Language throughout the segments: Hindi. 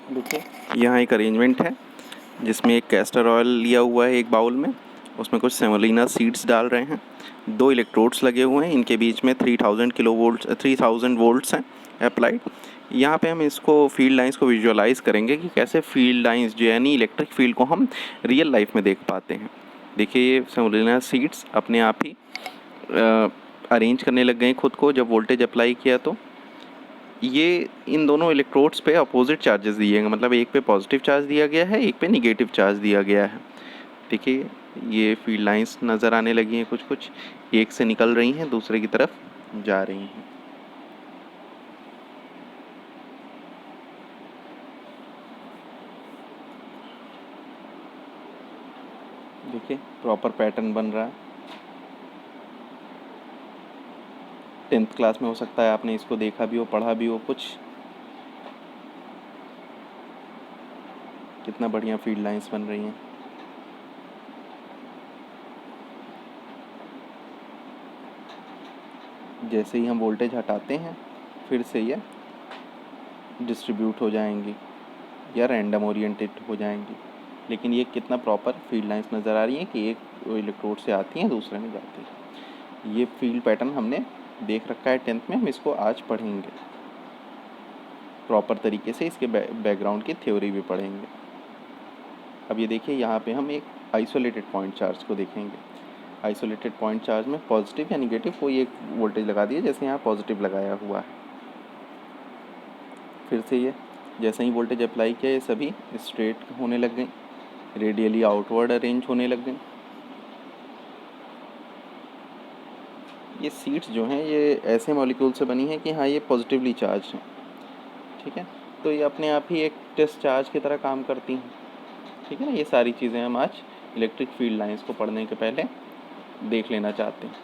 देखिए यहाँ एक अरेंजमेंट है जिसमें एक कैस्टर ऑयल लिया हुआ है एक बाउल में, उसमें कुछ सेमोलिना सीड्स डाल रहे हैं, 2 इलेक्ट्रोड्स लगे हुए हैं, इनके बीच में 3000 वोल्ट्स हैं अप्लाइड। यहाँ पे हम इसको फील्ड लाइंस को विजुअलाइज़ करेंगे कि कैसे फील्ड लाइंस जो यानी इलेक्ट्रिक फील्ड को हम रियल लाइफ में देख पाते हैं। देखिए ये सेमोलिना सीड्स अपने आप ही अरेंज करने लग गए खुद को जब वोल्टेज अप्लाई किया, तो ये इन दोनों इलेक्ट्रोड्स पे अपोजिट चार्जेस दिए गए, मतलब एक पे पॉजिटिव चार्ज दिया गया है, एक पे निगेटिव चार्ज दिया गया है। देखिए ये फील्ड लाइंस नज़र आने लगी हैं, कुछ कुछ एक से निकल रही हैं दूसरे की तरफ जा रही हैं। देखिए प्रॉपर पैटर्न बन रहा है। 10th क्लास में हो सकता है आपने इसको देखा भी हो, पढ़ा भी हो कुछ। कितना बढ़िया फील्ड लाइंस बन रही हैं। जैसे ही हम वोल्टेज हटाते हैं फिर से ये डिस्ट्रीब्यूट हो जाएंगी या रैंडम ओरिएंटेड हो जाएंगी, लेकिन ये कितना प्रॉपर फील्ड लाइंस नज़र आ रही हैं कि एक इलेक्ट्रोड से आती हैं दूसरे में जाती है। ये फील्ड पैटर्न हमने देख रखा है 10th में, हम इसको आज पढ़ेंगे प्रॉपर तरीके से, इसके बैकग्राउंड की थ्योरी भी पढ़ेंगे। अब ये देखिए यहाँ पे हम एक आइसोलेटेड पॉइंट चार्ज को देखेंगे। आइसोलेटेड पॉइंट चार्ज में पॉजिटिव या निगेटिव कोई एक वोल्टेज लगा दिए, जैसे यहाँ पॉजिटिव लगाया हुआ है। फिर से ये जैसे ही वोल्टेज अप्लाई किया ये सभी स्ट्रेट होने लग गई, रेडियली आउटवर्ड अरेंज होने लग गई। ये सीड्स जो हैं ये ऐसे मॉलिक्यूल से बनी हैं कि हाँ ये पॉजिटिवली चार्ज हैं, ठीक है, तो ये अपने आप ही एक टेस्ट चार्ज की तरह काम करती हैं, ठीक है ना। ये सारी चीज़ें हम आज इलेक्ट्रिक फील्ड लाइंस को पढ़ने के पहले देख लेना चाहते हैं।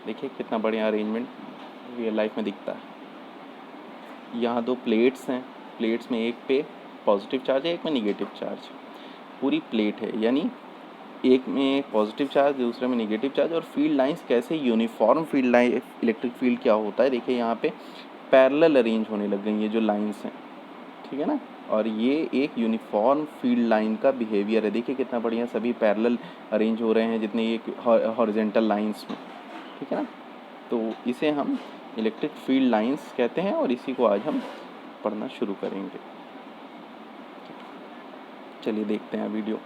देखिए कितना बढ़िया अरेंजमेंट रियल लाइफ में दिखता है। यहाँ 2 प्लेट्स हैं, प्लेट्स में एक पे पॉजिटिव चार्ज है, एक में निगेटिव चार्ज। पूरी प्लेट है, यानी एक में पॉजिटिव चार्ज दूसरे में निगेटिव चार्ज। और फील्ड लाइंस कैसे uniform field line electric field क्या होता है, देखिए यहाँ पे पैरेलल अरेंज होने लग गई ये जो लाइंस हैं, ठीक है ना। और ये एक यूनिफॉर्म फील्ड लाइन का बिहेवियर है। देखिए कितना बढ़िया सभी पैरेलल अरेंज हो रहे हैं जितने ये हॉरिजॉन्टल लाइंस में, ठीक है ना। तो इसे हम इलेक्ट्रिक फील्ड लाइंस कहते हैं और इसी को आज हम पढ़ना शुरू करेंगे। चलिए देखते हैं वीडियो।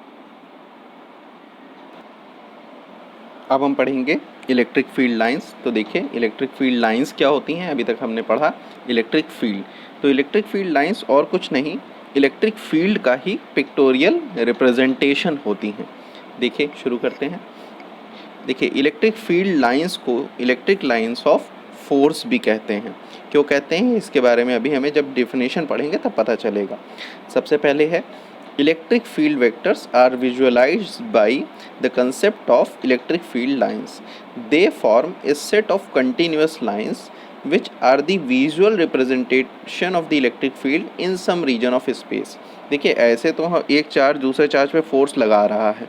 अब हम पढ़ेंगे इलेक्ट्रिक फील्ड लाइंस। तो देखिए इलेक्ट्रिक फील्ड लाइंस क्या होती हैं, अभी तक हमने पढ़ा इलेक्ट्रिक फील्ड। तो इलेक्ट्रिक फील्ड लाइंस और कुछ नहीं, इलेक्ट्रिक फील्ड का ही पिक्टोरियल रिप्रेजेंटेशन होती हैं। देखिए शुरू करते हैं। देखिए इलेक्ट्रिक फील्ड लाइंस को इलेक्ट्रिक लाइंस ऑफ फोर्स भी कहते हैं। क्यों कहते हैं इसके बारे में अभी हमें जब डेफिनेशन पढ़ेंगे तब पता चलेगा। सबसे पहले है electric field vectors are visualised by the concept of electric field lines. They form a set of continuous lines which are the visual representation of the electric field in some region of space। देखिए ऐसे तो एक चार्ज दूसरे चार्ज पे फोर्स लगा रहा है,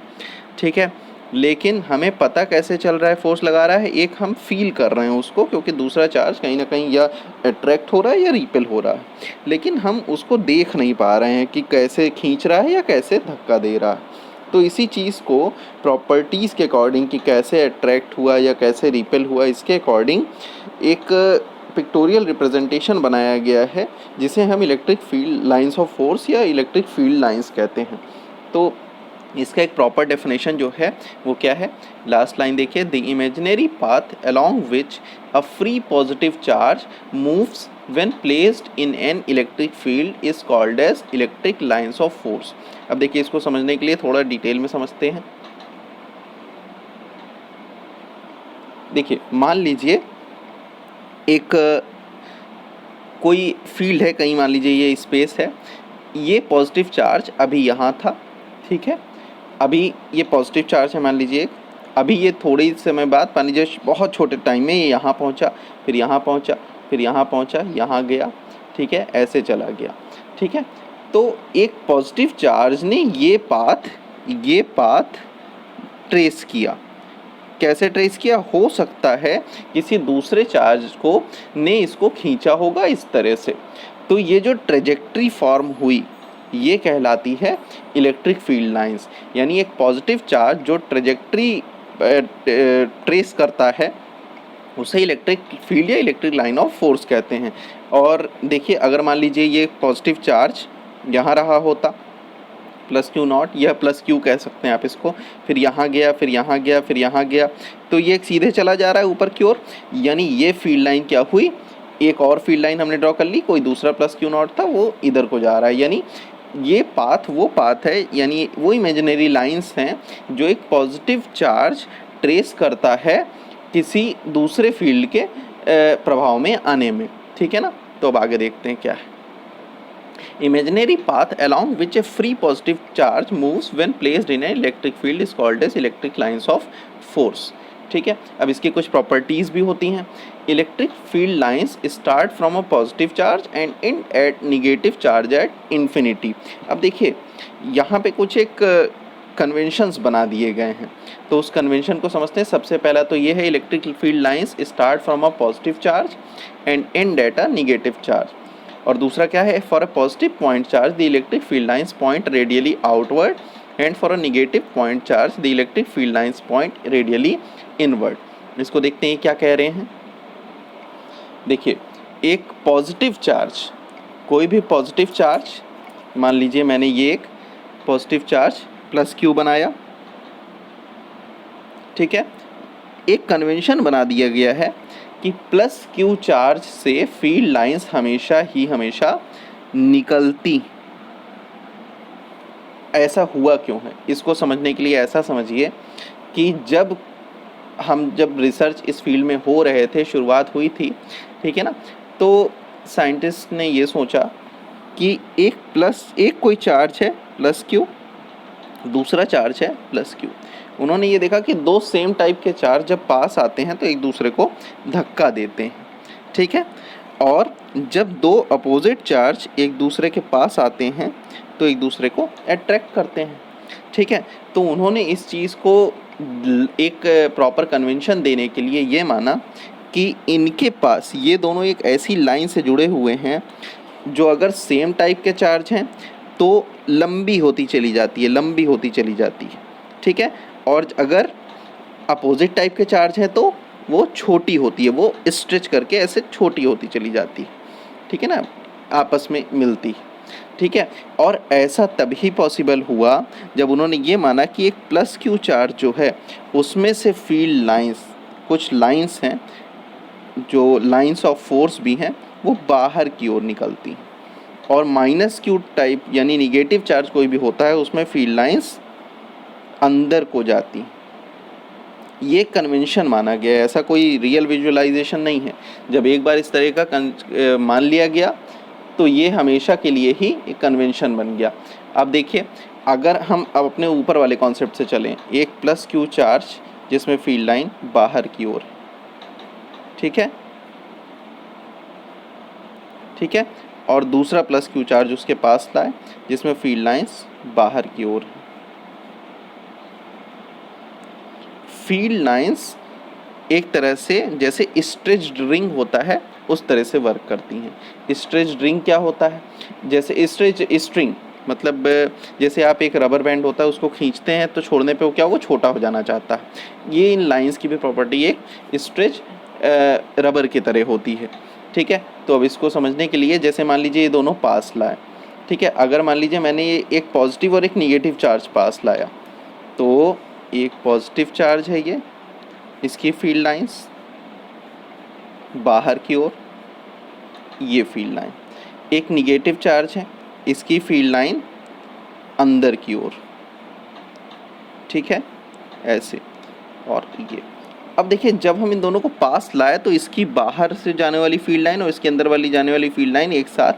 ठीक है, लेकिन हमें पता कैसे चल रहा है फोर्स लगा रहा है, एक हम फील कर रहे हैं उसको, क्योंकि दूसरा चार्ज कहीं ना कहीं या अट्रैक्ट हो रहा है या रिपेल हो रहा है, लेकिन हम उसको देख नहीं पा रहे हैं कि कैसे खींच रहा है या कैसे धक्का दे रहा है। तो इसी चीज़ को प्रॉपर्टीज़ के अकॉर्डिंग कि कैसे अट्रैक्ट हुआ या कैसे रिपेल हुआ, इसके अकॉर्डिंग एक पिक्टोरियल रिप्रेजेंटेशन बनाया गया है जिसे हम electric field lines of force या इलेक्ट्रिक फील्ड लाइंस कहते हैं। तो इसका एक प्रॉपर डेफिनेशन जो है वो क्या है, लास्ट लाइन देखिए, the imaginary path along which a free positive charge moves when placed in an electric field is called as electric lines of force। अब देखिए इसको समझने के लिए थोड़ा डिटेल में समझते हैं। देखिए मान लीजिए एक कोई फील्ड है, कहीं मान लीजिए ये स्पेस है, ये पॉजिटिव चार्ज अभी यहाँ था, ठीक है, अभी ये पॉजिटिव चार्ज है मान लीजिए, अभी ये थोड़ी समय बाद मान लीजिए बहुत छोटे टाइम में ये यहाँ पहुँचा, फिर यहाँ पहुँचा, फिर यहाँ पहुँचा, यहाँ गया, ठीक है, ऐसे चला गया, ठीक है। तो एक पॉजिटिव चार्ज ने ये पाथ ट्रेस किया। कैसे ट्रेस किया, हो सकता है किसी दूसरे चार्ज को ने इसको खींचा होगा इस तरह से। तो ये जो ट्रेजेक्ट्री फॉर्म हुई, ये कहलाती है इलेक्ट्रिक फील्ड लाइंस। यानी एक पॉजिटिव चार्ज जो ट्रेजेक्ट्री ट्रेस करता है उसे इलेक्ट्रिक फील्ड या इलेक्ट्रिक लाइन ऑफ फोर्स कहते हैं। और देखिए, अगर मान लीजिए ये पॉजिटिव चार्ज यहाँ रहा होता प्लस क्यू नॉट, या प्लस क्यू कह सकते हैं आप इसको, फिर यहाँ गया, फिर यहाँ गया, फिर यहाँ गया, तो ये सीधे चला जा रहा है ऊपर की ओर। यानी ये फील्ड लाइन क्या हुई, एक और फील्ड लाइन हमने ड्रॉ कर ली, कोई दूसरा प्लस क्यू नॉट था वो इधर को जा रहा है। यानी ये पाथ वो पाथ है, यानी वो इमेजिनरी लाइंस हैं जो एक पॉजिटिव चार्ज ट्रेस करता है किसी दूसरे फील्ड के प्रभाव में आने में। ठीक है ना। तो अब आगे देखते हैं क्या है। Imaginary path along which a free positive charge moves when placed in an electric field is called as electric lines of force। ठीक है। अब इसकी कुछ प्रॉपर्टीज़ भी होती हैं। Electric field lines start from a positive charge and end at negative charge at infinity. अब देखिए, यहाँ पे कुछ एक कन्वेंशंस बना दिए गए हैं, तो उस कन्वेंशन को समझते हैं। सबसे पहला तो ये है, electric field lines start from a positive charge and end at a negative charge. और दूसरा क्या है, for a positive point charge the electric field lines point radially outward and for a negative point charge the electric field lines point radially inward. इसको देखते हैं क्या कह रहे हैं। देखिए, एक पॉजिटिव चार्ज, कोई भी पॉजिटिव चार्ज, मान लीजिए मैंने ये एक पॉजिटिव चार्ज प्लस क्यू बनाया, ठीक है। एक कन्वेंशन बना दिया गया है कि प्लस क्यू चार्ज से फील्ड लाइंस हमेशा निकलती। ऐसा हुआ क्यों है, इसको समझने के लिए ऐसा समझिए कि जब रिसर्च इस फील्ड में हो रहे थे, शुरुआत हुई थी, ठीक है ना, तो साइंटिस्ट ने ये सोचा कि एक कोई चार्ज है प्लस क्यू, दूसरा चार्ज है प्लस क्यू। उन्होंने ये देखा कि दो सेम टाइप के चार्ज जब पास आते हैं तो एक दूसरे को धक्का देते हैं, ठीक है। और जब दो अपोजिट चार्ज एक दूसरे के पास आते हैं तो एक दूसरे को अट्रैक्ट करते हैं, ठीक है। तो उन्होंने इस चीज़ को एक प्रॉपर कन्वेंशन देने के लिए ये माना कि इनके पास ये दोनों एक ऐसी लाइन से जुड़े हुए हैं जो अगर सेम टाइप के चार्ज हैं तो लंबी होती चली जाती है, ठीक है। और अगर अपोजिट टाइप के चार्ज है तो वो छोटी होती है, वो स्ट्रेच करके ऐसे छोटी होती चली जाती है, ठीक है ना, आपस में मिलती, ठीक है। और ऐसा तभी पॉसिबल हुआ जब उन्होंने ये माना कि एक प्लस क्यू चार्ज जो है उसमें से फील्ड लाइंस, कुछ लाइंस हैं जो लाइंस ऑफ फोर्स भी हैं, वो बाहर की ओर निकलती हैं। और माइनस क्यू टाइप यानी निगेटिव चार्ज कोई भी होता है उसमें फील्ड लाइंस अंदर को जाती। ये कन्वेंशन माना गया है, ऐसा कोई रियल विजुअलाइजेशन नहीं है। जब एक बार इस तरह का मान लिया गया तो ये हमेशा के लिए ही एक कन्वेंशन बन गया। अब देखिए, अगर हम अब अपने ऊपर वाले कॉन्सेप्ट से चलें, एक प्लस क्यू चार्ज जिसमें फील्ड लाइन बाहर की ओर, ठीक है, और दूसरा प्लस क्यू चार्ज उसके पास लाए जिसमें फील्ड लाइंस बाहर की ओर। फील्ड लाइंस एक तरह से जैसे स्ट्रेच्ड रिंग होता है उस तरह से वर्क करती हैं। स्ट्रेच्ड रिंग क्या होता है, जैसे स्ट्रिंग मतलब जैसे आप एक रबर बैंड होता है उसको खींचते हैं तो छोड़ने पे वो क्या, वो छोटा हो जाना चाहता है। ये इन लाइंस की भी प्रॉपर्टी एक स्ट्रेच रबर की तरह होती है, ठीक है। तो अब इसको समझने के लिए, जैसे मान लीजिए ये दोनों पास लाए, ठीक है। अगर मान लीजिए मैंने ये एक पॉजिटिव और एक निगेटिव चार्ज पास लाया, तो एक पॉजिटिव चार्ज है ये, इसकी फील्ड लाइंस बाहर की ओर, ये फील्ड लाइन। एक निगेटिव चार्ज है, इसकी फील्ड लाइन अंदर की ओर, ठीक है, ऐसे। और ये अब देखिए, जब हम इन दोनों को पास लाए तो इसकी बाहर से जाने वाली फील्ड लाइन और इसके अंदर वाली जाने वाली फील्ड लाइन एक साथ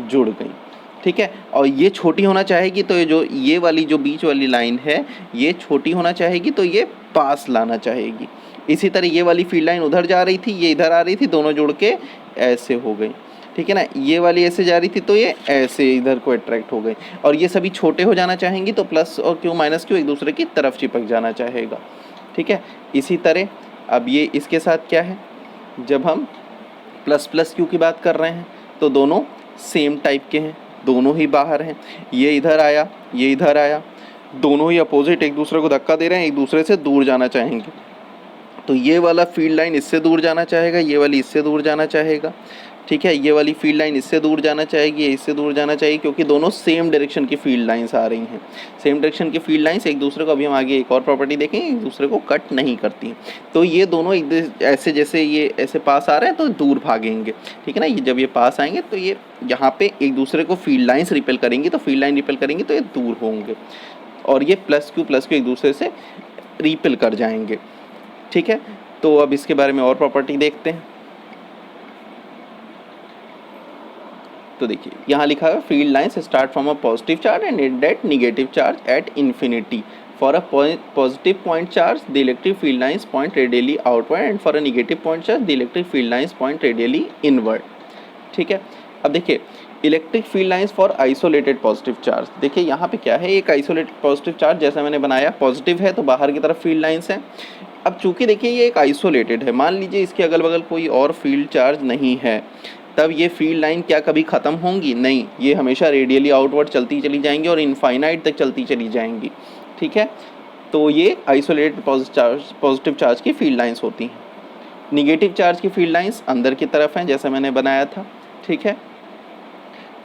जुड़ गई, ठीक है। और ये छोटी होना चाहेगी तो ये वाली जो बीच वाली लाइन है ये छोटी होना चाहेगी, तो ये पास लाना चाहेगी। इसी तरह ये वाली फील्ड लाइन उधर जा रही थी, ये इधर आ रही थी, दोनों जुड़ के ऐसे हो गई, ठीक है ना। ये वाली ऐसे जा रही थी तो ये ऐसे इधर को अट्रैक्ट हो गई। और ये सभी छोटे हो जाना चाहेंगी तो प्लस और क्यू माइनस क्यू एक दूसरे की तरफ चिपक जाना चाहेगा, ठीक है। इसी तरह अब ये इसके साथ क्या है, जब हम प्लस प्लस क्यू की बात कर रहे हैं तो दोनों सेम टाइप के हैं, दोनों ही बाहर हैं। ये इधर आया, ये इधर आया, दोनों ही अपोजिट एक दूसरे को धक्का दे रहे हैं, एक दूसरे से दूर जाना चाहेंगे। तो ये वाला फील्ड लाइन इससे दूर जाना चाहेगा, ये वाली इससे दूर जाना चाहेगा, ठीक है। ये वाली फील्ड लाइन इससे दूर जाना चाहेगी, ये इससे दूर जाना चाहिए, क्योंकि दोनों सेम डायरेक्शन की फील्ड लाइंस आ रही हैं। सेम डायरेक्शन की फील्ड लाइंस एक दूसरे को, अभी हम आगे एक और प्रॉपर्टी देखेंगे, एक दूसरे को कट नहीं करती हैं। तो ये दोनों एक ऐसे, जैसे ये ऐसे पास आ रहे हैं तो दूर भागेंगे, ठीक है ना। ये जब ये पास आएंगे तो ये यहाँ पे एक दूसरे को फील्ड लाइन्स रिपेल करेंगी, तो फील्ड लाइन रिपेल करेंगी तो ये दूर होंगे, और ये प्लस क्यू एक दूसरे से रिपेल कर जाएंगे, ठीक है। तो अब इसके बारे में और प्रॉपर्टी देखते हैं। तो देखिए यहाँ लिखा है field lines start from a positive charge and end at negative charge at infinity. For a positive point charge the electric field lines point radially outward and for a negative point charge the electric field lines point radially inward, ठीक है। अब देखिए electric field lines for isolated positive charge, देखिए यहाँ पे क्या है, एक आइसोलेटेड पॉजिटिव चार्ज जैसा मैंने बनाया, पॉजिटिव है तो बाहर की तरफ फील्ड लाइंस है। अब चूंकि देखिए ये एक आइसोलेटेड है, मान लीजिए इसके अगल बगल कोई और फील्ड चार्ज नहीं है, तब ये फील्ड लाइन क्या कभी ख़त्म होंगी? नहीं, ये हमेशा रेडियली आउटवर्ड चलती चली जाएंगी और इनफाइनाइट तक चलती चली जाएंगी, ठीक है। तो ये आइसोलेटेड पॉजिटिव चार्ज की फील्ड लाइंस होती हैं। निगेटिव चार्ज की फील्ड लाइंस अंदर की तरफ हैं, जैसा मैंने बनाया था, ठीक है।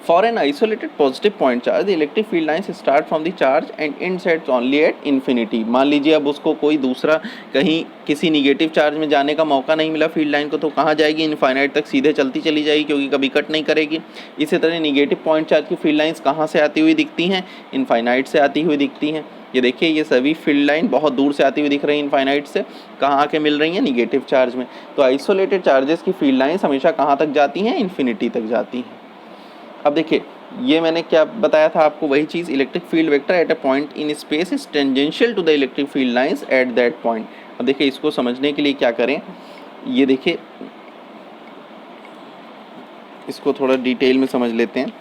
For an isolated positive point charge the electric field lines start from the charge and ends at only at infinity. मान लीजिए अब उसको कोई दूसरा कहीं किसी निगेटिव चार्ज में जाने का मौका नहीं मिला फील्ड लाइन को, तो कहाँ जाएगी? इनफाइनाइट तक सीधे चलती चली जाएगी, क्योंकि कभी कट नहीं करेगी। इसी तरह निगेटिव पॉइंट चार्ज की फील्ड लाइंस कहाँ से आती हुई दिखती हैं? इनफाइनाइट से आती हुई दिखती हैं। ये देखिए ये सभी फील्ड लाइन बहुत दूर से आती हुई दिख रही है इनफाइनाइट से, कहाँ आके मिल रही हैं? निगेटिव चार्ज में। तो आइसोलेटेड चार्जेस की फील्ड लाइंस हमेशा कहाँ तक जाती हैं? इन्फिनिटी तक जाती हैं। अब देखिए ये मैंने क्या बताया था आपको, वही चीज़, electric field vector at a point in space is tangential to the electric field lines at that point. अब देखिए इसको समझने के लिए क्या करें, ये देखिए इसको थोड़ा डिटेल में समझ लेते हैं।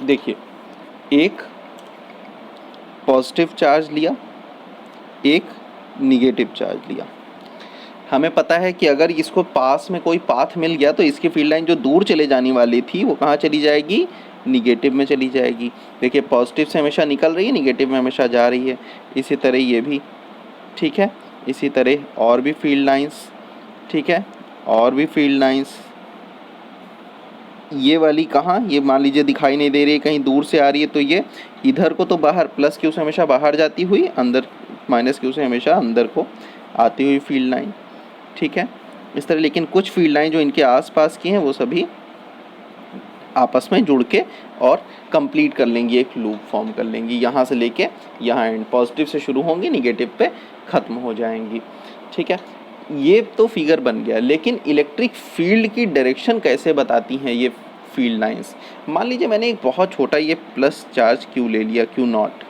देखिए एक पॉजिटिव चार्ज लिया, एक निगेटिव चार्ज लिया। हमें पता है कि अगर इसको पास में कोई पाथ मिल गया तो इसकी फील्ड लाइन जो दूर चले जाने वाली थी वो कहाँ चली जाएगी? निगेटिव में चली जाएगी। देखिए पॉजिटिव से हमेशा निकल रही है, निगेटिव में हमेशा जा रही है। इसी तरह ये भी, ठीक है। इसी तरह और भी फील्ड लाइंस, ठीक है, और भी फील्ड लाइंस। ये वाली कहाँ, ये मान लीजिए दिखाई नहीं दे रही है, कहीं दूर से आ रही है, तो ये इधर को तो बाहर प्लस क्यू से हमेशा बाहर जाती हुई, अंदर माइनस क्यू से हमेशा अंदर को आती हुई फील्ड लाइन, ठीक है, इस तरह। लेकिन कुछ फील्ड लाइन जो इनके आसपास की हैं वो सभी आपस में जुड़ के और कंप्लीट कर लेंगी, एक लूप फॉर्म कर लेंगी, यहाँ से लेके यहाँ एंड, पॉजिटिव से शुरू होंगी, निगेटिव पे ख़त्म हो जाएंगी, ठीक है। ये तो फिगर बन गया, लेकिन इलेक्ट्रिक फील्ड की डायरेक्शन कैसे बताती हैं ये फील्ड लाइंस? मान लीजिए मैंने एक बहुत छोटा ये प्लस चार्ज क्यू ले लिया, क्यू नॉट,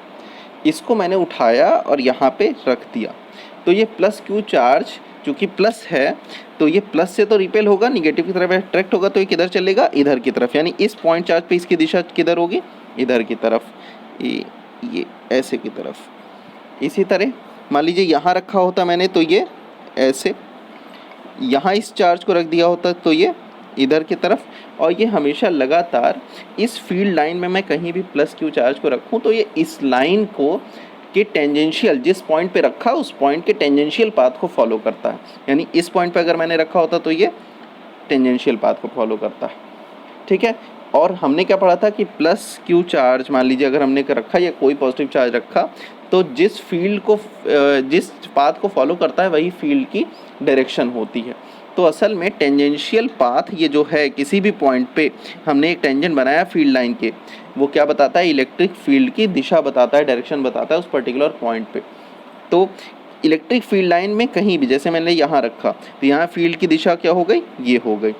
इसको मैंने उठाया और यहाँ पे रख दिया, तो ये प्लस क्यू चार्ज चूँकि प्लस है तो ये प्लस से तो रिपेल होगा, निगेटिव की तरफ अट्रैक्ट होगा, तो ये किधर चलेगा? इधर की तरफ। यानी इस पॉइंट चार्ज पे इसकी दिशा किधर होगी? इधर की तरफ, ये ऐसे की तरफ। इसी तरह मान लीजिए यहाँ रखा होता मैंने, तो ये ऐसे, यहाँ इस चार्ज को रख दिया होता तो ये इधर की तरफ, और ये हमेशा लगातार इस फील्ड लाइन में मैं कहीं भी प्लस क्यू चार्ज को रखूँ तो ये इस लाइन को के टेंजेंशियल, जिस पॉइंट पे रखा उस पॉइंट के टेंजेंशियल पाथ को फॉलो करता है। यानी इस पॉइंट पे अगर मैंने रखा होता तो ये टेंजेंशियल पाथ को फॉलो करता है, ठीक है। और हमने क्या पढ़ा था कि प्लस क्यू चार्ज, मान लीजिए अगर हमने रखा या कोई पॉजिटिव चार्ज रखा, तो जिस फील्ड को, जिस पाथ को फॉलो करता है वही फील्ड की डायरेक्शन होती है। तो असल में टेंजेंशियल पाथ ये जो है, किसी भी पॉइंट पे हमने एक टेंजेंट बनाया फील्ड लाइन के, वो क्या बताता है? इलेक्ट्रिक फील्ड की दिशा बताता है, डायरेक्शन बताता है उस पर्टिकुलर पॉइंट पे। तो इलेक्ट्रिक फील्ड लाइन में कहीं भी, जैसे मैंने यहाँ रखा तो यहाँ फील्ड की दिशा क्या हो गई? ये हो गई।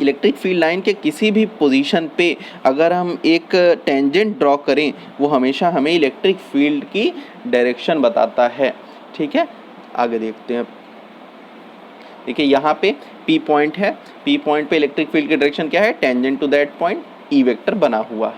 इलेक्ट्रिक फील्ड लाइन के किसी भी पोजीशन पे अगर हम एक टेंजेंट ड्रॉ करें, वो हमेशा हमें इलेक्ट्रिक फील्ड की डायरेक्शन बताता है, ठीक है। आगे देखते हैं। देखिए यहाँ पे P पॉइंट है, P पॉइंट पे इलेक्ट्रिक फील्ड की डायरेक्शन क्या है? Tangent to that point, E vector बना हुआ।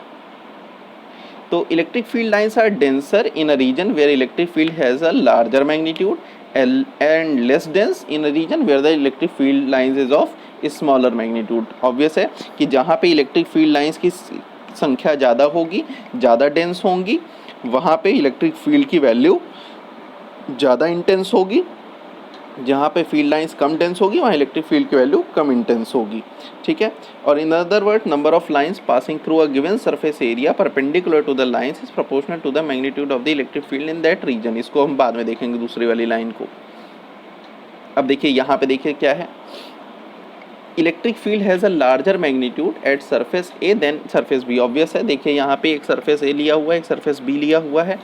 तो electric field lines are denser in a region where electric field has a larger magnitude and less dense in a region where the electric field lines is of smaller magnitude। Obvious है कि जहाँ पे इलेक्ट्रिक फील्ड लाइंस की संख्या ज़्यादा होगी, ज़्यादा डेंस होंगी, वहाँ पे इलेक्ट्रिक फील्ड की वैल्यू ज़्यादा इंटेंस होगी। जहाँ पे फील्ड लाइंस कम डेंस होगी वहाँ इलेक्ट्रिक फील्ड की वैल्यू कम इंटेंस होगी। ठीक है, और in other word number of lines passing through a given surface area perpendicular to the lines is proportional to the magnitude of the electric field in that region. इसको हम बाद में देखेंगे दूसरी वाली लाइन को। अब देखिए यहाँ पे देखिए क्या है, electric field has a larger magnitude at surface A than surface B. Obvious है, देखिए यहाँ पे एक सरफेस ए लिया हुआ है, एक सरफेस बी लिया हुआ है।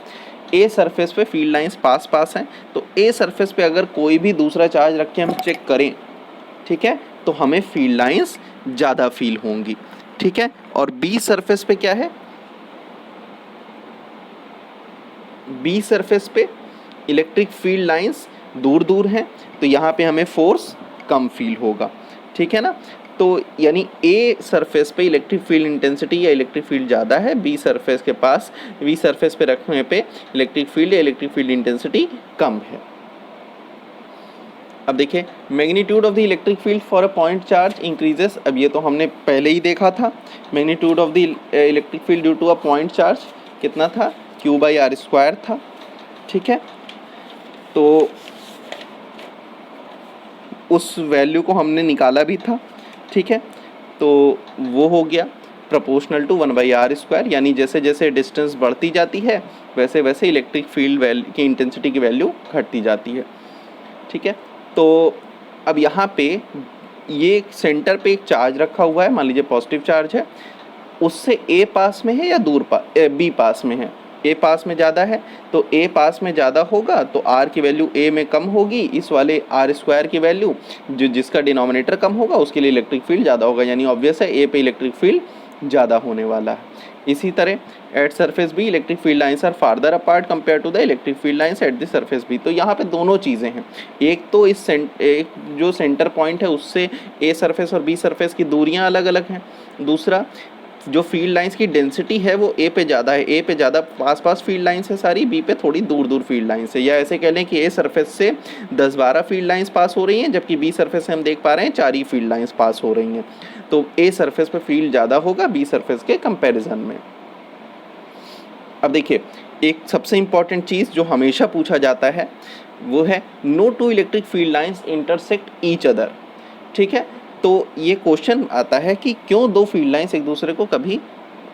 ए सरफेस पे फील्ड लाइंस पास पास हैं, तो ए सरफेस पे अगर कोई भी दूसरा चार्ज रख के हम चेक करें, ठीक है, तो हमें फील्ड लाइंस ज़्यादा फील होंगी। ठीक है, और बी सरफेस पे क्या है, बी सरफेस पे इलेक्ट्रिक फील्ड लाइंस दूर दूर हैं, तो यहाँ पे हमें फोर्स कम फील होगा। ठीक है ना, तो यानी ए सरफेस पे इलेक्ट्रिक फील्ड इंटेंसिटी या इलेक्ट्रिक फील्ड ज़्यादा है, बी सरफेस के पास, बी सरफेस पे रखने पे इलेक्ट्रिक फील्ड या इलेक्ट्रिक फील्ड इंटेंसिटी कम है। अब देखिए magnitude of the electric field for a point charge increases. अब ये तो हमने पहले ही देखा था, magnitude of the electric field due to a point charge कितना था, Q/r² था। ठीक है, तो उस वैल्यू को हमने निकाला भी था। ठीक है, तो वो हो गया प्रोपोर्शनल टू 1/r², यानी जैसे जैसे डिस्टेंस बढ़ती जाती है वैसे वैसे इलेक्ट्रिक फील्ड की इंटेंसिटी की वैल्यू घटती जाती है। ठीक है, तो अब यहाँ पे ये सेंटर पे एक चार्ज रखा हुआ है, मान लीजिए पॉजिटिव चार्ज है, उससे ए पास में है या बी पास में है। ए पास में ज़्यादा है, तो ए पास में ज़्यादा होगा तो आर की वैल्यू ए में कम होगी, इस वाले r² की वैल्यू जिसका डिनोमिनेटर कम होगा उसके लिए इलेक्ट्रिक फील्ड ज़्यादा होगा, यानी ऑब्वियस है ए पे इलेक्ट्रिक फील्ड ज़्यादा होने वाला है। इसी तरह at surface B electric field lines are farther apart compare to the electric field lines at the surface B. तो यहाँ पे दोनों चीज़ें हैं, एक तो एक जो सेंटर पॉइंट है उससे ए सरफेस और बी सरफेस की दूरियाँ अलग अलग हैं, दूसरा जो फील्ड लाइंस की डेंसिटी है वो ए पे ज़्यादा है, ए पे ज़्यादा पास पास फील्ड लाइंस है सारी, बी पे थोड़ी दूर दूर फील्ड लाइंस है, या ऐसे कह लें कि ए सरफेस से 10-12 फील्ड लाइंस पास हो रही हैं, जबकि बी सरफेस से हम देख पा रहे हैं 4 ही फील्ड लाइंस पास हो रही हैं। तो ए सरफेस पे फील्ड ज़्यादा होगा बी सरफेस के कंपेरिजन में। अब देखिए एक सबसे इम्पॉर्टेंट चीज़ जो हमेशा पूछा जाता है वो है no two electric field lines intersect each other. ठीक है, तो ये क्वेश्चन आता है कि क्यों दो फील्ड लाइंस एक दूसरे को कभी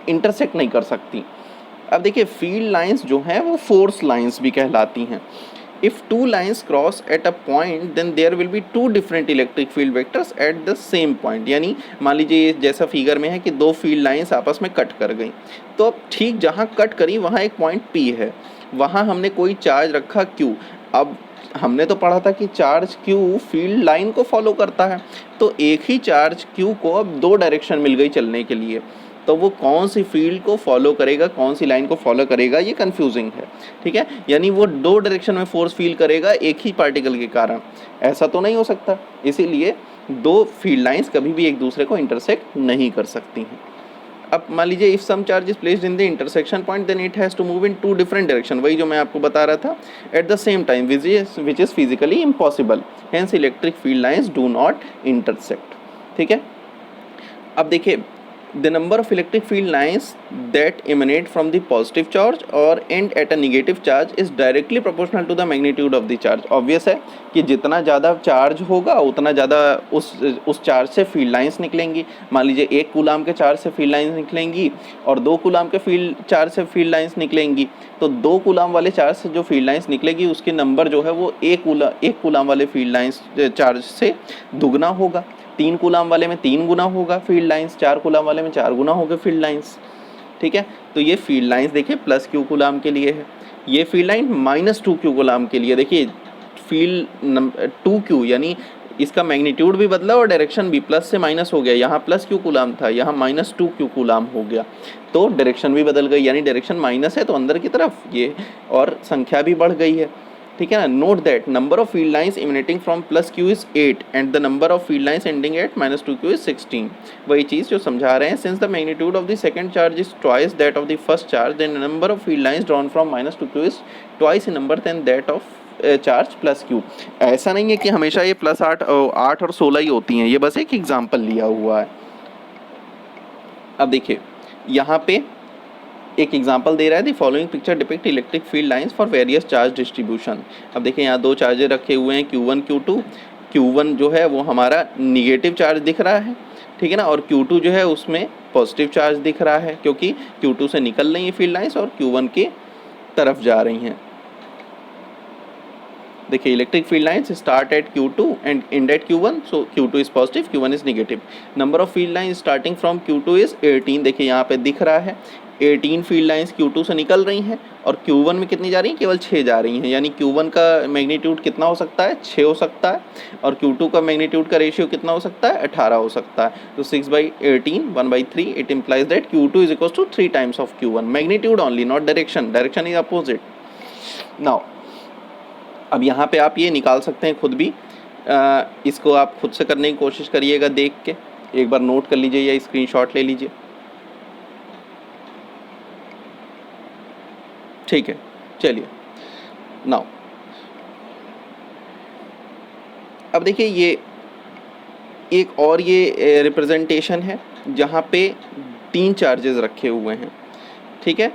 इंटरसेक्ट नहीं कर सकती। अब देखिए फील्ड लाइंस जो हैं वो फोर्स लाइंस भी कहलाती हैं। If two lines cross at a point then there will be two different electric field vectors at the same point. यानी मान लीजिए जैसा फिगर में है कि दो फील्ड लाइंस आपस में कट कर गई, तो अब ठीक जहाँ कट करी वहाँ एक पॉइंट P है, वहाँ हमने कोई चार्ज रखा Q। अब हमने तो पढ़ा था कि चार्ज Q फील्ड लाइन को फॉलो करता है, तो एक ही चार्ज Q को अब दो डायरेक्शन मिल गई चलने के लिए, तो वो कौन सी फील्ड को फॉलो करेगा, कौन सी लाइन को फॉलो करेगा, ये कंफ्यूजिंग है। ठीक है, यानी वो दो डायरेक्शन में फोर्स फील करेगा एक ही पार्टिकल के कारण, ऐसा तो नहीं हो सकता। इसीलिए दो फील्ड लाइंस कभी भी एक दूसरे को इंटरसेक्ट नहीं कर सकती हैं। अब मान लीजिए if some charge is placed in the intersection point then it has to move in two different direction, वही जो मैं आपको बता रहा था, at the same time which is physically impossible, hence electric field lines do not intersect. ठीक है, अब देखिए the number of electric field lines that emanate from the positive charge or end at a negative charge is directly proportional to the magnitude of the charge। obvious है कि जितना ज़्यादा चार्ज होगा उतना ज़्यादा उस चार्ज से फील्ड लाइंस निकलेंगी। मान लीजिए 1 कूलाम के चार्ज से फील्ड लाइंस निकलेंगी और 2 कूलाम के चार्ज से फील्ड लाइंस निकलेंगी, तो 2 कूलाम वाले चार्ज से जो फील्ड लाइंस निकलेगी उसकी नंबर जो है वो 1 कूलाम वाले फील्ड लाइंस चार्ज से दुगना होगा। 3 कूलाम वाले में 3 गुना होगा फील्ड लाइंस, 4 कूलाम वाले में 4 गुना होगा फील्ड लाइंस। ठीक है, तो ये फील्ड लाइंस देखिए +Q कूलाम के लिए है, ये फील्ड लाइन -2Q कूलाम के लिए। देखिए फील्ड 2Q यानी इसका मैग्नीट्यूड भी बदला और डायरेक्शन भी प्लस से माइनस हो गया, यहाँ +Q कूलाम था, यहाँ -2Q कूलाम हो गया, तो डायरेक्शन भी बदल गई, यानी डायरेक्शन माइनस है तो अंदर की तरफ ये और संख्या भी बढ़ गई है। ठीक है ना। Note that number of field lines emanating from plus q is 8 and the number of field lines ending at -2q is 16। वही चीज़ जो समझा रहे हैं, since the magnitude of the second charge is twice that of the first charge then number of field lines drawn from -2q is twice in number then that of charge plus q. ऐसा नहीं है कि हमेशा ये +8 और 16 ही होती हैं, ये बस एक एग्जाम्पल लिया हुआ है। अब देखिए यहाँ पे एक एग्जांपल दे रहा है, the following picture depict electric field lines for various charge distribution. अब देखिए यहाँ दो चार्जर रखे हुए हैं Q1 Q2। Q1 जो है वो हमारा निगेटिव चार्ज दिख रहा है, ठीक है ना, और Q2 जो है उसमें पॉजिटिव चार्ज दिख रहा है क्योंकि Q2 से निकल रही है फील्ड लाइंस और Q1 की तरफ जा रही हैं। देखिए electric field lines start at Q2 and end at Q1, so Q2 is positive, Q1 is negative. Number of field lines starting from Q2 is 18। देखिए यहाँ पे दिख रहा है 18 फील्ड लाइंस Q2 से निकल रही हैं और Q1 में कितनी जा रही हैं, केवल 6 जा रही हैं, यानी Q1 का मैग्नीट्यूड कितना हो सकता है, 6 हो सकता है, और Q2 का मैग्नीट्यूड का रेशियो कितना हो सकता है, 18 हो सकता है। तो 6/18 1/3 it implies that Q2 is equal to 3 times of Q1। Magnitude only, not direction, direction is opposite. Now अब यहाँ पे आप ये निकाल सकते हैं खुद भी, इसको आप खुद से करने की कोशिश करिएगा, देख के एक बार नोट कर लीजिए या स्क्रीनशॉट ले लीजिए, ठीक है। चलिए नाउ अब देखिए ये एक और ये रिप्रेजेंटेशन है जहाँ पे 3 चार्जेस रखे हुए हैं, ठीक है।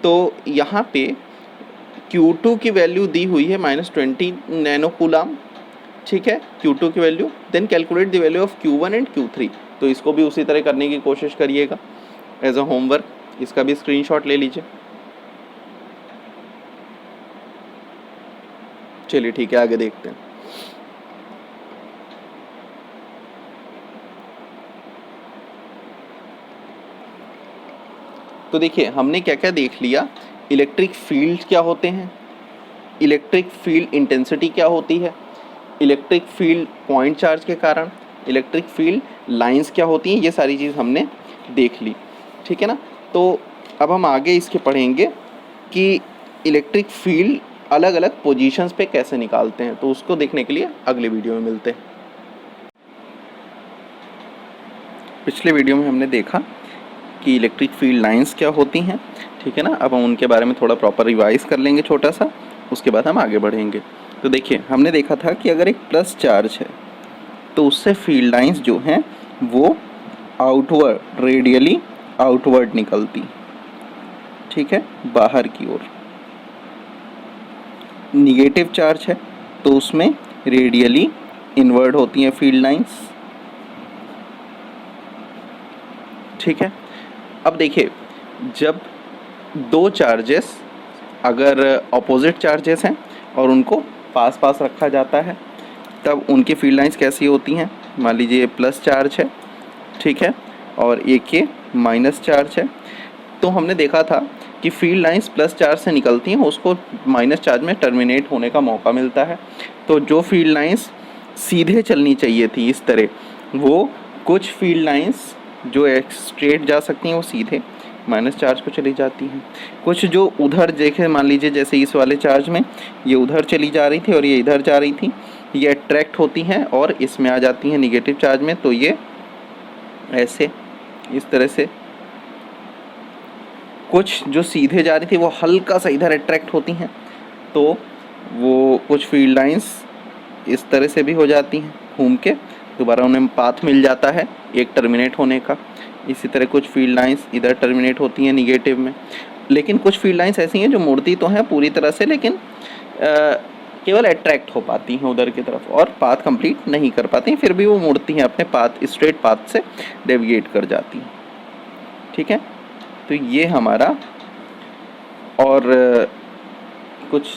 तो यहाँ पे Q2 की वैल्यू दी हुई है -20 नैनो कूलाम, ठीक है, Q2 की value. Then calculate the value of Q1 and Q3। तो इसको भी उसी तरह करने की कोशिश करिएगा एज अ होमवर्क, इसका भी स्क्रीनशॉट ले लीजिए। चलिए ठीक है, आगे देखते हैं। तो देखिए हमने क्या क्या देख लिया, इलेक्ट्रिक फील्ड क्या होते हैं, इलेक्ट्रिक फील्ड इंटेंसिटी क्या होती है, इलेक्ट्रिक फील्ड पॉइंट चार्ज के कारण, इलेक्ट्रिक फील्ड लाइंस क्या होती हैं, ये सारी चीज़ हमने देख ली, ठीक है ना। तो अब हम आगे इसके पढ़ेंगे कि इलेक्ट्रिक फील्ड अलग अलग पोजीशंस पे कैसे निकालते हैं, तो उसको देखने के लिए अगले वीडियो में मिलते हैं। पिछले वीडियो में हमने देखा कि इलेक्ट्रिक फील्ड लाइंस क्या होती हैं, ठीक है ना। अब हम उनके बारे में थोड़ा प्रॉपर रिवाइज कर लेंगे छोटा सा, उसके बाद हम आगे बढ़ेंगे। तो देखिए हमने देखा था कि अगर एक प्लस चार्ज है तो उससे फील्ड लाइंस जो हैं वो आउटवर्ड, रेडियली आउटवर्ड निकलती, ठीक है, बाहर की ओर। निगेटिव चार्ज है तो उसमें रेडियली इनवर्ड होती हैं फील्ड लाइंस, ठीक है। अब देखिए जब दो चार्जेस अगर अपोजिट चार्जेस हैं और उनको पास पास रखा जाता है तब उनकी फील्ड लाइंस कैसी होती हैं। मान लीजिए ये प्लस चार्ज है, ठीक है, और एक ये माइनस चार्ज है। तो हमने देखा था कि फील्ड लाइंस प्लस चार्ज से निकलती हैं, उसको माइनस चार्ज में टर्मिनेट होने का मौका मिलता है। तो जो फील्ड लाइंस सीधे चलनी चाहिए थी इस तरह, वो कुछ फील्ड लाइंस जो स्ट्रेट जा सकती हैं वो सीधे माइनस चार्ज को चली जाती हैं। कुछ जो उधर देखे, मान लीजिए जैसे इस वाले चार्ज में ये उधर चली जा रही थी और ये इधर जा रही थी, ये अट्रैक्ट होती हैं और इसमें आ जाती हैं निगेटिव चार्ज में, तो ये ऐसे इस तरह से। कुछ जो सीधे जा रही थी वो हल्का सा इधर अट्रैक्ट होती हैं, तो वो कुछ फील्ड लाइंस इस तरह से भी हो जाती हैं, घूम के दोबारा उन्हें पाथ मिल जाता है एक टर्मिनेट होने का। इसी तरह कुछ फील्ड लाइंस इधर टर्मिनेट होती हैं निगेटिव में। लेकिन कुछ फील्ड लाइंस ऐसी हैं जो मुड़ती तो हैं पूरी तरह से, लेकिन केवल अट्रैक्ट हो पाती हैं उधर की तरफ और पाथ कंप्लीट नहीं कर पाती हैं, फिर भी वो मुड़ती हैं अपने पाथ, स्ट्रेट पाथ से डेविएट कर जाती हैं, ठीक है। तो ये हमारा, और कुछ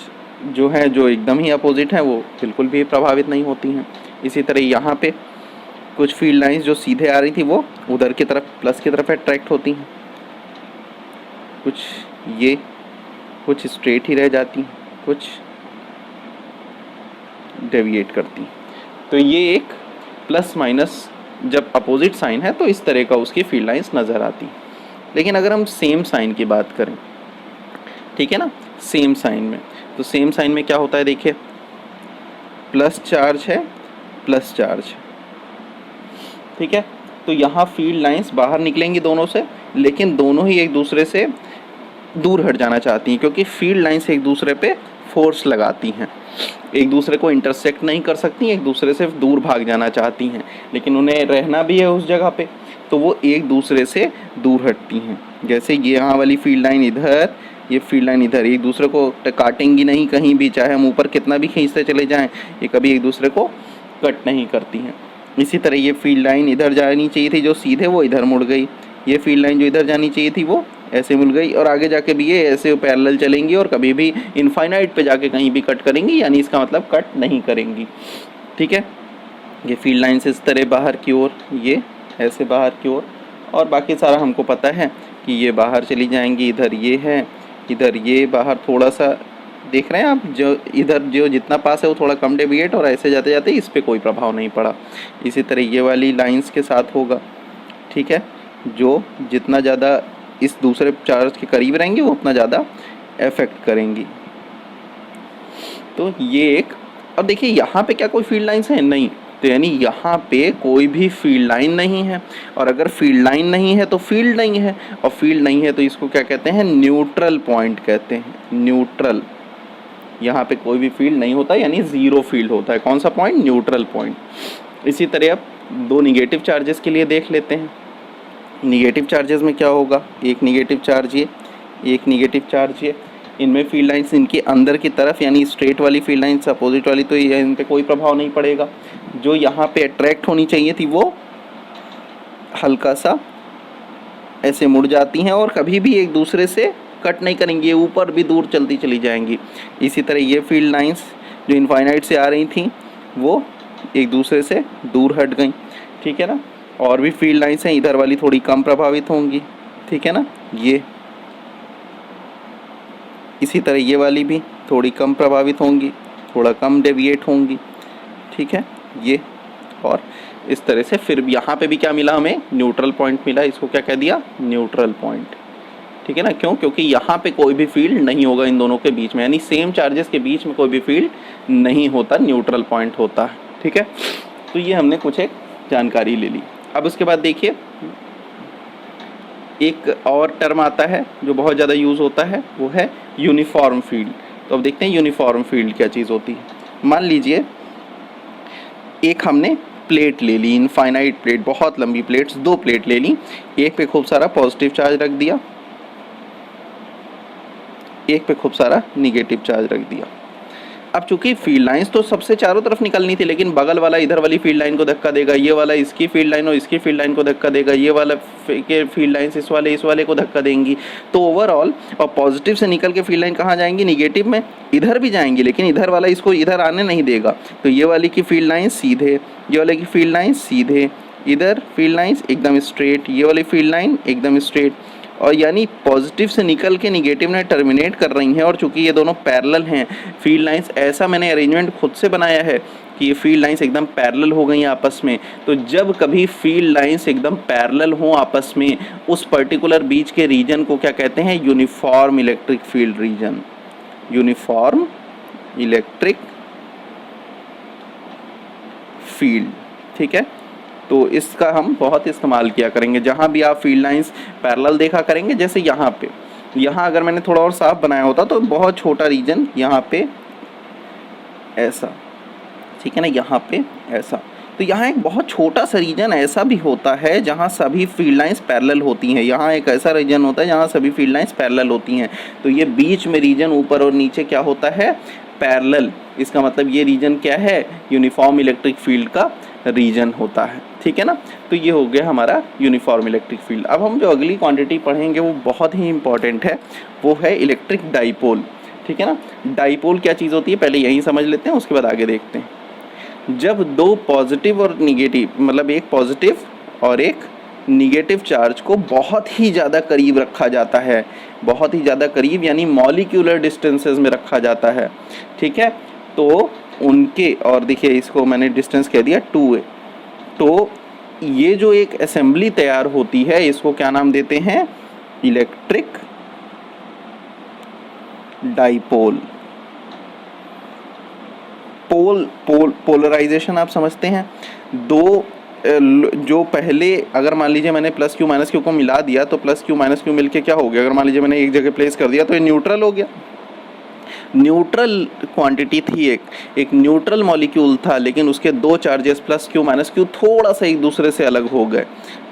जो है जो एकदम ही अपोजिट हैं वो बिल्कुल भी प्रभावित नहीं होती हैं। इसी तरह यहाँ पे कुछ फील्ड लाइंस जो सीधे आ रही थी वो उधर की तरफ प्लस की तरफ अट्रैक्ट होती हैं, कुछ ये कुछ स्ट्रेट ही रह जाती हैं, कुछ डेविएट करती हैं। तो ये एक प्लस माइनस जब अपोजिट साइन है तो इस तरह का उसकी फील्ड लाइंस नज़र आती है। लेकिन अगर हम सेम साइन की बात करें, ठीक है ना, सेम साइन में तो सेम साइन में क्या होता है देखिए, प्लस चार्ज है, प्लस चार्ज, ठीक है। तो यहाँ फील्ड लाइंस बाहर निकलेंगी दोनों से, लेकिन दोनों ही एक दूसरे से दूर हट जाना चाहती हैं, क्योंकि फील्ड लाइंस एक दूसरे पे फोर्स लगाती हैं, एक दूसरे को इंटरसेक्ट नहीं कर सकती, एक दूसरे से दूर भाग जाना चाहती हैं, लेकिन उन्हें रहना भी है उस जगह पे, तो वो एक दूसरे से दूर हटती हैं। जैसे ये यहाँ वाली फील्ड लाइन इधर, ये फील्ड लाइन इधर, एक दूसरे को काटेंगी नहीं कहीं भी, चाहे हम ऊपर कितना भी खींचते चले जाएं, ये कभी एक दूसरे को कट नहीं करती हैं। इसी तरह ये फील्ड लाइन इधर जानी चाहिए थी जो सीधे, वो इधर मुड़ गई, ये फील्ड लाइन जो इधर जानी चाहिए थी वो ऐसे मिल गई, और आगे जाके भी ये ऐसे पैरेलल चलेंगी और कभी भी इनफाइनाइट पे जाके कहीं भी कट करेंगी, यानी इसका मतलब कट नहीं करेंगी, ठीक है। ये फील्ड लाइन्स इस तरह बाहर की ओर, ये ऐसे बाहर की ओर, और बाकी सारा हमको पता है कि ये बाहर चली जाएंगी, इधर ये है, इधर ये बाहर थोड़ा सा देख रहे हैं आप, जो इधर जो जितना पास है वो थोड़ा कम डेविएट, और ऐसे जाते जाते इस पर कोई प्रभाव नहीं पड़ा। इसी तरह ये वाली लाइंस के साथ होगा, ठीक है, जो जितना ज़्यादा इस दूसरे चार्ज के करीब रहेंगी वो उतना ज़्यादा इफेक्ट करेंगी। तो ये एक, अब देखिए यहाँ पे क्या कोई फील्ड लाइंस है? नहीं, तो यानी यहाँ पे कोई भी फील्ड लाइन नहीं है, और अगर फील्ड लाइन नहीं है तो फील्ड नहीं है, और फील्ड नहीं है तो इसको क्या कहते हैं? न्यूट्रल पॉइंट कहते हैं, न्यूट्रल। यहाँ पे कोई भी फील्ड नहीं होता, यानी ज़ीरो फील्ड होता है। कौन सा पॉइंट? Neutral point. इसी तरह अब दो निगेटिव चार्जेस के लिए देख लेते हैं। निगेटिव चार्जेस में क्या होगा? एक निगेटिव चार्ज ये, एक निगेटिव चार्ज ये, इनमें फील्ड लाइंस इनके अंदर की तरफ, यानी स्ट्रेट वाली फील्ड लाइंस अपोजिट वाली, तो ये इन पे कोई प्रभाव नहीं पड़ेगा। जो यहाँ पे अट्रैक्ट होनी चाहिए थी वो हल्का सा ऐसे मुड़ जाती हैं, और कभी भी एक दूसरे से कट नहीं करेंगी, ऊपर भी दूर चलती चली जाएंगी। इसी तरह ये फील्ड लाइंस जो इनफाइनाइट से आ रही थी वो एक दूसरे से दूर हट गई, ठीक है ना। और भी फील्ड लाइंस हैं, इधर वाली थोड़ी कम प्रभावित होंगी, ठीक है ना। ये इसी तरह ये वाली भी थोड़ी कम प्रभावित होंगी, थोड़ा कम डेविएट होंगी, ठीक है ये। और इस तरह से फिर यहाँ पे भी क्या मिला हमें? न्यूट्रल पॉइंट मिला। इसको क्या कह दिया? न्यूट्रल पॉइंट, ठीक है ना। क्यों? क्योंकि यहाँ पे कोई भी फील्ड नहीं होगा इन दोनों के बीच में, यानी सेम चार्जेस के बीच में कोई भी फील्ड नहीं होता, न्यूट्रल पॉइंट होता है, ठीक है। तो ये हमने कुछ एक जानकारी ले ली। अब उसके बाद देखिए एक और टर्म आता है जो बहुत ज़्यादा यूज़ होता है, वो है यूनिफॉर्म फील्ड। तो अब देखते हैं यूनिफॉर्म फील्ड क्या चीज़ होती है। मान लीजिए एक हमने प्लेट ले ली, इनफाइनाइट प्लेट, बहुत लंबी प्लेट्स, दो प्लेट ले ली, एक पे खूब सारा पॉजिटिव चार्ज रख दिया, एक पे खूब सारा निगेटिव चार्ज रख दिया। अब चूंकि फील्ड लाइंस तो सबसे चारों तरफ निकलनी थी, लेकिन बगल वाला इधर वाली फील्ड लाइन को धक्का देगा, ये वाला इसकी फील्ड लाइन और इसकी फील्ड लाइन को धक्का देगा, ये वाला के फील्ड लाइंस इस वाले को धक्का देंगी। तो ओवरऑल और पॉजिटिव से निकल के फील्ड लाइन कहाँ जाएंगी? निगेटिव में। इधर भी जाएंगी, लेकिन इधर वाला इसको इधर आने नहीं देगा। तो ये वाली की फील्ड लाइन सीधे, ये वाले की फील्ड लाइन सीधे, इधर फील्ड लाइंस एकदम स्ट्रेट, ये वाली फील्ड लाइन एकदम स्ट्रेट, और यानी पॉजिटिव से निकल के निगेटिव में टर्मिनेट कर रही हैं। और चूंकि ये दोनों पैरेलल हैं फील्ड लाइंस, ऐसा मैंने अरेंजमेंट खुद से बनाया है कि ये फील्ड लाइंस एकदम पैरेलल हो गई आपस में। तो जब कभी फील्ड लाइंस एकदम पैरेलल हों आपस में, उस पर्टिकुलर बीच के रीजन को क्या कहते हैं? Uniform electric field region, uniform electric field, ठीक है। तो इसका हम बहुत इस्तेमाल किया करेंगे जहाँ भी आप फील्ड लाइंस पैरेलल देखा करेंगे। जैसे यहाँ पे, यहाँ अगर मैंने थोड़ा और साफ बनाया होता तो बहुत छोटा रीजन यहाँ पे ऐसा, ठीक है ना, यहाँ पे ऐसा। तो यहाँ एक बहुत छोटा सा रीजन ऐसा भी होता है जहाँ सभी फील्ड लाइंस पैरेलल होती हैं। यहाँ एक ऐसा रीजन होता है जहाँ सभी फील्ड लाइंस पैरेलल होती हैं। तो ये बीच में रीजन ऊपर और नीचे क्या होता है? पैरेलल। इसका मतलब ये रीजन क्या है? यूनिफॉर्म इलेक्ट्रिक फील्ड का रीजन होता है, ठीक है ना। तो ये हो गया हमारा यूनिफॉर्म इलेक्ट्रिक फील्ड। अब हम जो अगली क्वांटिटी पढ़ेंगे वो बहुत ही इंपॉर्टेंट है, वो है इलेक्ट्रिक डाइपोल, ठीक है ना। डाइपोल क्या चीज़ होती है पहले यही समझ लेते हैं, उसके बाद आगे देखते हैं। जब दो पॉजिटिव और निगेटिव, मतलब एक पॉजिटिव और एक निगेटिव चार्ज को बहुत ही ज़्यादा करीब रखा जाता है, बहुत ही ज़्यादा करीब यानी मॉलिक्यूलर डिस्टेंसेस में रखा जाता है, ठीक है। तो उनके, और देखिए इसको मैंने डिस्टेंस कह दिया 2a। तो ये जो एक असेंबली तैयार होती है इसको क्या नाम देते हैं? इलेक्ट्रिक डाइपोल, पोलराइजेशन आप समझते हैं, दो जो पहले अगर मान लीजिए मैंने प्लस क्यू माइनस क्यू को मिला दिया तो प्लस क्यू माइनस क्यू मिलके क्या हो गया, अगर मान लीजिए मैंने एक जगह प्लेस कर दिया तो ये न्यूट्रल हो गया। न्यूट्रल क्वांटिटी थी, एक न्यूट्रल मॉलिक्यूल था, लेकिन उसके दो charges plus Q minus Q थोड़ा सा एक दूसरे से अलग हो गए।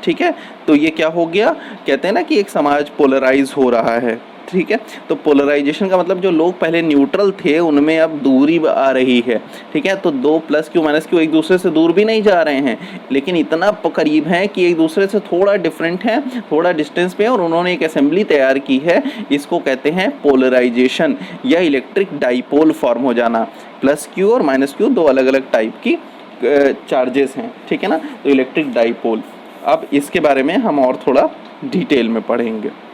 ठीक है, तो ये क्या हो गया, कहते हैं ना कि एक समाज पोलराइज हो रहा है। ठीक है, तो पोलराइजेशन का मतलब जो लोग पहले न्यूट्रल थे उनमें अब दूरी आ रही है। ठीक है, तो दो प्लस क्यू माइनस क्यू एक दूसरे से दूर भी नहीं जा रहे हैं, लेकिन इतना करीब हैं कि एक दूसरे से थोड़ा डिफरेंट हैं, थोड़ा डिस्टेंस पे है, और उन्होंने एक असेंबली तैयार की है। इसको कहते हैं पोलराइजेशन या इलेक्ट्रिक डाइपोल फॉर्म हो जाना। प्लस क्यू और माइनस क्यू दो अलग अलग टाइप की चार्जेस हैं। ठीक है ना, तो इलेक्ट्रिक डाइपोल। अब इसके बारे में हम और थोड़ा डिटेल में पढ़ेंगे।